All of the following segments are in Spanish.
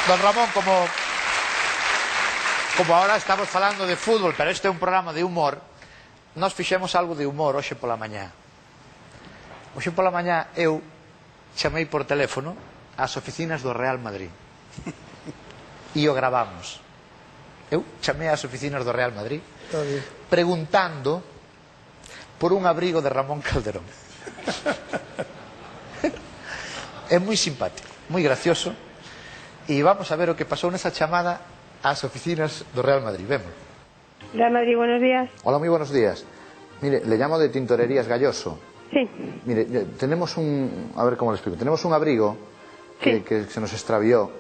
Don Ramón, como ahora estamos falando de fútbol, pero este é un programa de humor, nós fixemos algo de humor hoxe pola mañá. Hoxe pola mañá eu chamei por teléfono ás oficinas do Real Madrid e o gravamos. Eu chamei ás oficinas do Real Madrid preguntando por un abrigo de Ramón Calderón. É moi simpático, moi gracioso, e vamos a ver o que pasou nesa chamada ás oficinas do Real Madrid. Vemos. Real Madrid, buenos días. Hola, muy buenos días. Mire, le llamo de Tintorerías Galloso. Sí. Mire, tenemos un... A ver cómo le explico. Tenemos un abrigo que se nos extravió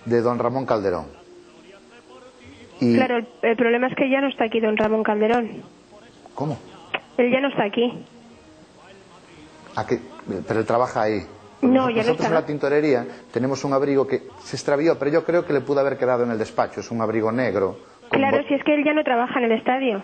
de don Ramón Calderón. Y... Claro, el problema es que ya no está aquí don Ramón Calderón. ¿Cómo? Él ya no está aquí. ¿A qué? Pero él trabaja ahí. No, ya no Nosotros está. en la tintorería tenemos un abrigo que se extravió, pero yo creo que le pudo haber quedado en el despacho. Es un abrigo negro. Claro, si es que él ya no trabaja en el estadio.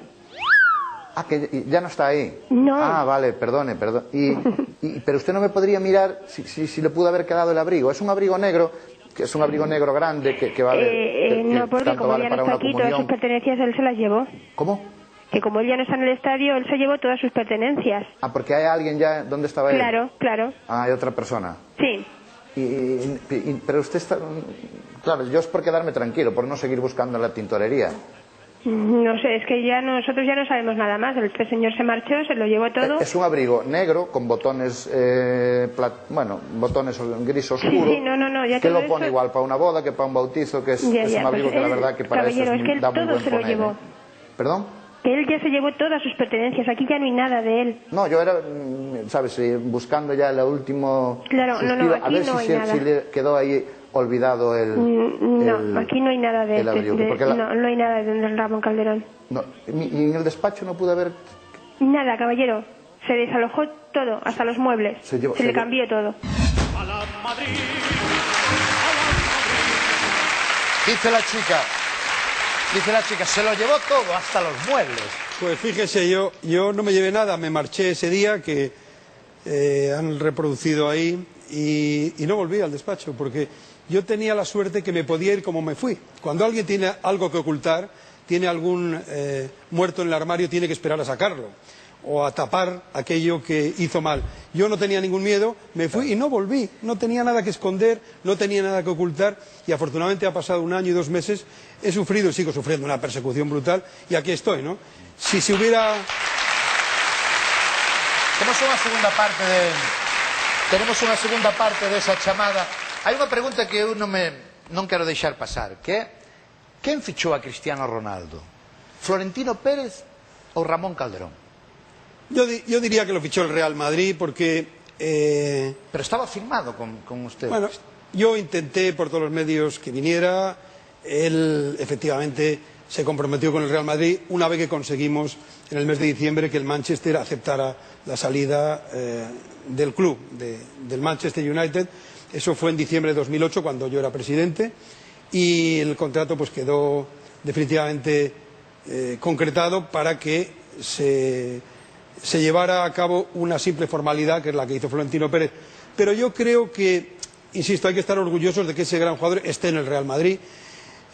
Ah, que ya no está ahí. No. Ah, vale, perdone. Pero usted no me podría mirar si le pudo haber quedado el abrigo. Es un abrigo negro, que es un abrigo negro grande que vale. No, porque como él ya no está aquí, todas sus pertenencias él se las llevó. ¿Cómo? Que como él ya no está en el estadio, él se llevó todas sus pertenencias. Ah, porque hay alguien ya... ¿Dónde estaba él? Claro, claro. Ah, hay otra persona. Sí. Pero usted está... Claro, yo es por quedarme tranquilo, por no seguir buscando en la tintorería. No sé, es que ya nosotros ya no sabemos nada más. El señor se marchó, se lo llevó todo. Es un abrigo negro con botones, botones gris oscuro. Sí, no, ya que lo todo pone eso... igual para una boda que para un bautizo, que es un abrigo que la verdad que para caballero, eso es que él da muy todo buen se lo poner, llevó. ¿Perdón? Que él ya se llevó todas sus pertenencias, aquí ya no hay nada de él. No, yo era, ¿sabes? Buscando ya el último... Claro, suspiro, aquí a ver no hay nada. si le quedó ahí olvidado No, aquí no hay nada de no hay nada de don Ramón Calderón. No, y en el despacho no pude haber... Nada, caballero. Se desalojó todo, hasta los muebles. Se le cambió todo. A la Madrid. Dice la chica, se lo llevó todo, hasta los muebles. Pues fíjese, yo no me llevé nada, me marché ese día que han reproducido ahí y no volví al despacho porque yo tenía la suerte que me podía ir como me fui. Cuando alguien tiene algo que ocultar, tiene algún muerto en el armario, tiene que esperar a sacarlo o a tapar aquello que hizo mal. Yo no tenía ningún miedo, me fui y no volví, no tenía nada que esconder, no tenía nada que ocultar y afortunadamente ha pasado 1 año y 2 meses, he sufrido y sigo sufriendo una persecución brutal y aquí estoy, ¿no? Si se hubiera... Tenemos unha segunda parte desa chamada. Hai unha pregunta que eu non quero deixar pasar, que é quen fichou a Cristiano Ronaldo? Florentino Pérez ou Ramón Calderón? Yo diría que lo fichó el Real Madrid porque... Pero estaba firmado con usted. Bueno, yo intenté por todos los medios que viniera, él efectivamente se comprometió con el Real Madrid una vez que conseguimos en el mes de diciembre que el Manchester aceptara la salida del club, del Manchester United. Eso fue en diciembre de 2008 cuando yo era presidente y el contrato pues quedó definitivamente concretado para que se llevara a cabo una simple formalidad que es la que hizo Florentino Pérez. Pero yo creo que, insisto, hay que estar orgullosos de que ese gran jugador esté en el Real Madrid.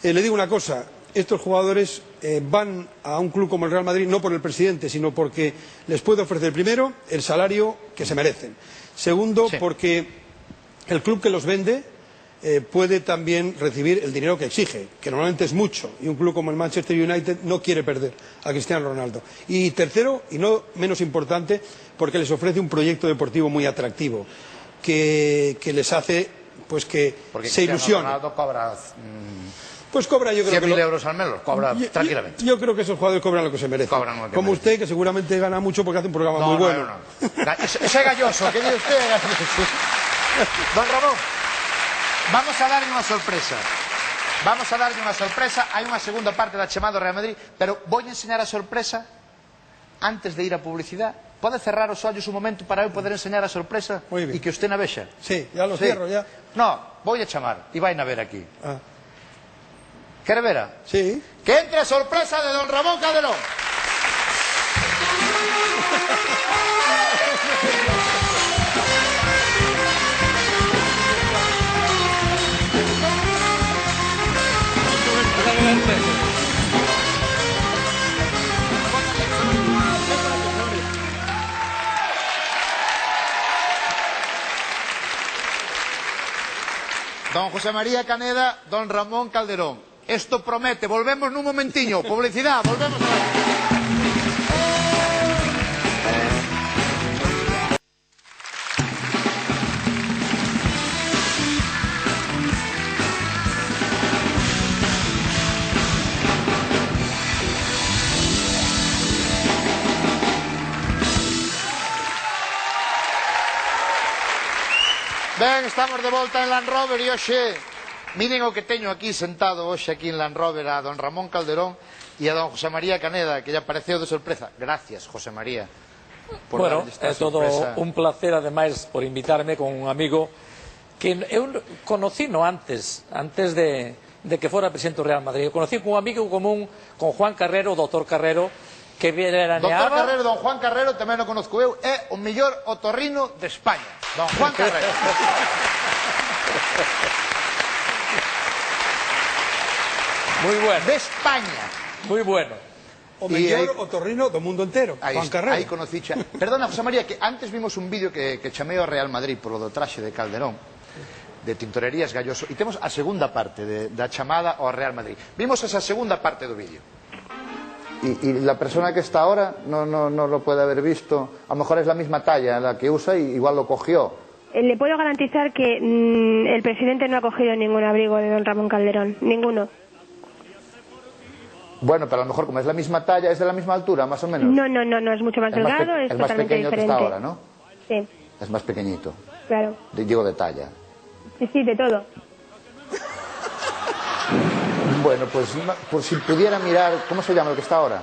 Le digo una cosa, estos jugadores van a un club como el Real Madrid no por el presidente, sino porque les puede ofrecer primero el salario que se merecen. Segundo, porque el club que los vende puede también recibir el dinero que exige, que normalmente es mucho, y un club como el Manchester United no quiere perder a Cristiano Ronaldo. Y tercero, y no menos importante, porque les ofrece un proyecto deportivo muy atractivo, que les hace pues que porque se ilusionen. Ronaldo cobra... Pues cobra, yo creo que 100.000 euros al mes, los cobra tranquilamente. Yo creo que esos jugadores cobran lo que se merecen. Como usted, que seguramente gana mucho porque hace un programa muy bueno. No. Ese galloso, que dice usted galloso. Don Ramón, vamos a darle unha sorpresa. Hai unha segunda parte da chamada do Real Madrid, pero vou enseñar a sorpresa antes de ir a publicidade. Pode cerrar os ollos un momento para eu poder enseñar a sorpresa e que usted na vexa? Sí, ya lo cierro, ya. No, vou a chamar e vai na ver aquí. Quere vera? Sí. Que entre a sorpresa de don Ramón Calderón. Don José María Caneda, don Ramón Calderón. Esto promete. Volvemos nun momentiño. Publicidad, volvemos a ver. Ben, estamos de volta en Land Rover e hoxe, miren o que teño aquí sentado hoxe aquí en Land Rover a don Ramón Calderón e a don José María Caneda, que lle apareceu de sorpresa. Gracias, José María, por bueno, darlle esta é todo sorpresa. un placer, ademais, por invitarme con un amigo que eu conocino antes de que fora presidente do Real Madrid. Eu conocí con un amigo común, con Juan Carrero, o doctor Carrero, que veraneaba... Doctor Carrero, don Juan Carrero, tamén o conozco eu, é o mellor otorrino de España. Don Juan Carrero. Muy bueno. De España. Muy bueno. O mellor otorrino do mundo entero, Juan Carrero. Aí conocí xa. Perdona, José María, que antes vimos un vídeo que chamei ao Real Madrid polo do traxe de Calderón, de Tintorerías Galloso, e temos a segunda parte da chamada ao Real Madrid. Vimos esa segunda parte do vídeo. Y la persona que está ahora no lo puede haber visto. A lo mejor es la misma talla la que usa y igual lo cogió. Le puedo garantizar que el presidente no ha cogido ningún abrigo de don Ramón Calderón, ninguno. Bueno, pero a lo mejor como es la misma talla, es de la misma altura, más o menos. No, es mucho más delgado, es es más totalmente pequeño diferente. que está ahora, ¿no? Sí, Es más pequeñito. claro. Digo de talla. Sí, de todo. Bueno, pues por si pudiera mirar, ¿cómo se llama el que está ahora?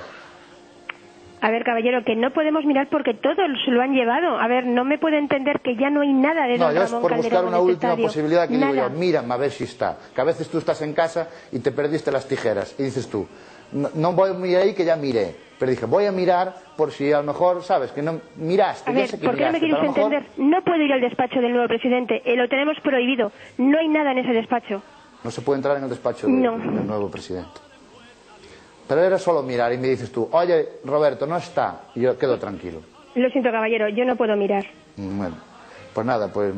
A ver, caballero, que no podemos mirar porque todos se lo han llevado. A ver, no me puede entender que ya no hay nada de No, don yo es Ramón por Calderón buscar una en este última estadio. posibilidad que digo Nada. yo, mírame a ver si está. Que a veces tú estás en casa y te perdiste las tijeras y dices tú, no voy muy ahí que ya miré. Pero dije, voy a mirar por si a lo mejor, ¿sabes? Que no miraste. A ya ver, sé que ¿por qué no me miraste, quiere pero a usted lo mejor entender? No puedo ir al despacho del nuevo presidente. Lo tenemos prohibido. No hay nada en ese despacho. no se puede entrar en el despacho No. del nuevo presidente. Pero era solo mirar y me dices tú, oye, Roberto, no está. Y yo quedo tranquilo. Lo siento, caballero, yo no puedo mirar. Bueno, pues nada, pues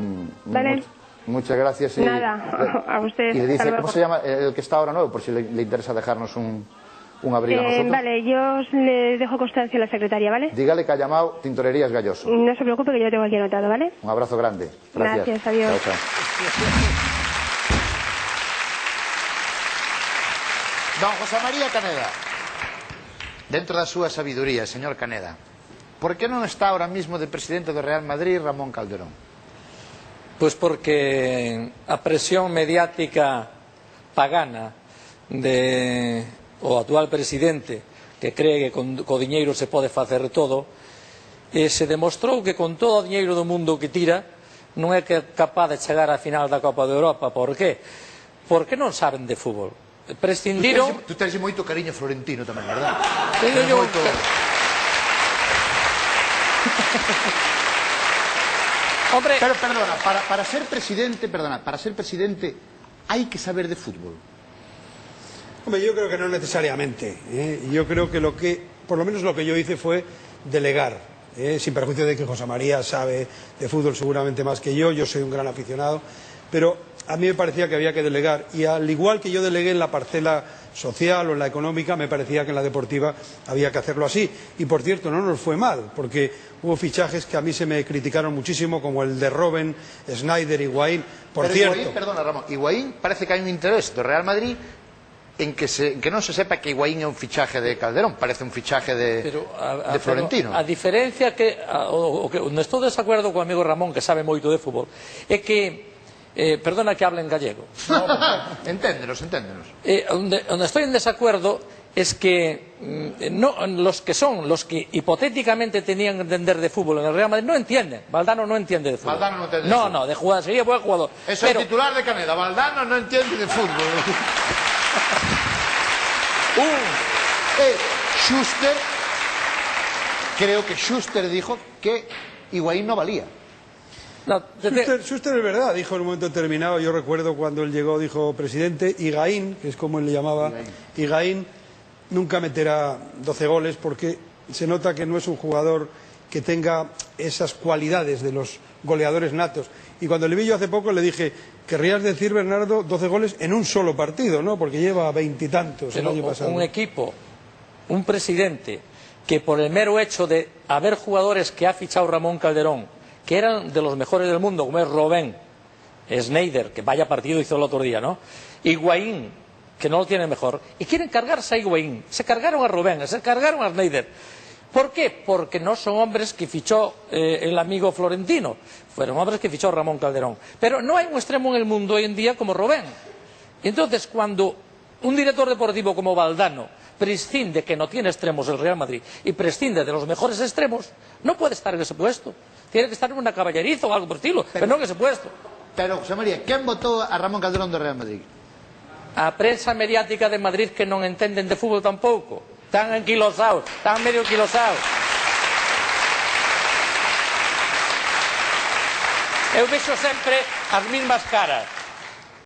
Vale. muchas gracias. Nada, a usted. Y le dice, hasta luego. ¿cómo se llama el que está ahora nuevo? Por si le interesa dejarnos un abrigo a nosotros. Vale, yo le dejo constancia a la secretaria, ¿vale? Dígale que ha llamado Tintorerías Galloso. No se preocupe que yo lo tengo aquí anotado, ¿vale? Un abrazo grande. Gracias. Gracias, adiós. Chao, chao. Don José María Caneda, dentro da súa sabiduría, señor Caneda, por que non está ahora mismo de presidente do Real Madrid Ramón Calderón? Pues porque a presión mediática pagana de o actual presidente, que cree que co diñeiro se pode facer todo, se demostrou que con todo o diñeiro do mundo que tira non é capaz de chegar á final da Copa de Europa. Por qué? Porque non saben de fútbol. Prescindiron... Tú tens moito cariño florentino tamén, verdad? Teño yo Moito... Hombre, Pero, perdona, para ser presidente, hai que saber de fútbol. Hombre, yo creo que no necesariamente. Yo creo que por lo menos lo que yo hice fue delegar. Sin perjuicio de que José María sabe de fútbol seguramente más que yo soy un gran aficionado, pero a mí me parecía que había que delegar, y al igual que yo delegué en la parcela social o en la económica, me parecía que en la deportiva había que hacerlo así. Y por cierto, no nos fue mal, porque hubo fichajes que a mí se me criticaron muchísimo, como el de Robben, Snyder, Higuaín. Por Pero cierto, Higuaín, perdona, Ramón, Higuaín parece que hai un interés do Real Madrid en que non se sepa que Higuaín é un fichaje de Calderón, parece un fichaje de Florentino. Pero a diferencia que onde estou desacuerdo co amigo Ramón, que sabe moito de fútbol, é que perdona que hable en gallego. Enténdenos. Onde estoy en desacuerdo es que los que hipotéticamente tenían que entender de fútbol en el Real Madrid no entienden. Valdano no entiende de fútbol. Valdano no entiende de fútbol. No, de jugar, sería buen jugador. Eso é o titular de Caneda. Valdano non entiende de fútbol. Schuster, creo que Schuster dijo que Higuaín no valía. No, Schuster es verdad, dijo en un momento determinado, yo recuerdo cuando él llegó, dijo, presidente, Higuaín, que es como él le llamaba, Higuaín nunca meterá 12 goles porque se nota que no es un jugador que tenga esas cualidades de los goleadores natos. Y cuando le vi yo hace poco le dije, querrías decir, Bernardo, 12 goles en un solo partido, ¿no? Porque lleva 20 y tantos el año pasado. Un equipo, un presidente, que por el mero hecho de haber jugadores que ha fichado Ramón Calderón, que eran de los mejores del mundo, como es Robben, Sneijder, que vaya partido hizo el otro día, ¿no? Higuaín, que no lo tiene mejor, y quieren cargarse a Higuaín. Se cargaron a Robben, se cargaron a Sneijder. ¿Por qué? Porque no son hombres que fichó el amigo Florentino, fueron hombres que fichó Ramón Calderón. Pero no hay un extremo en el mundo hoy en día como Robben. Y entonces, cuando un director deportivo como Valdano prescinde que no tiene extremos el Real Madrid y prescinde de los mejores extremos, no puede estar en ese puesto. Tiene que estar en una caballeriza o algo por el estilo, pero no en ese puesto. Pero, José María, quen votou a Ramón Calderón do Real Madrid? A prensa mediática de Madrid que non entenden de fútbol tampouco. Están anquilosados, están medio anquilosados. Eu vexo sempre as mismas caras.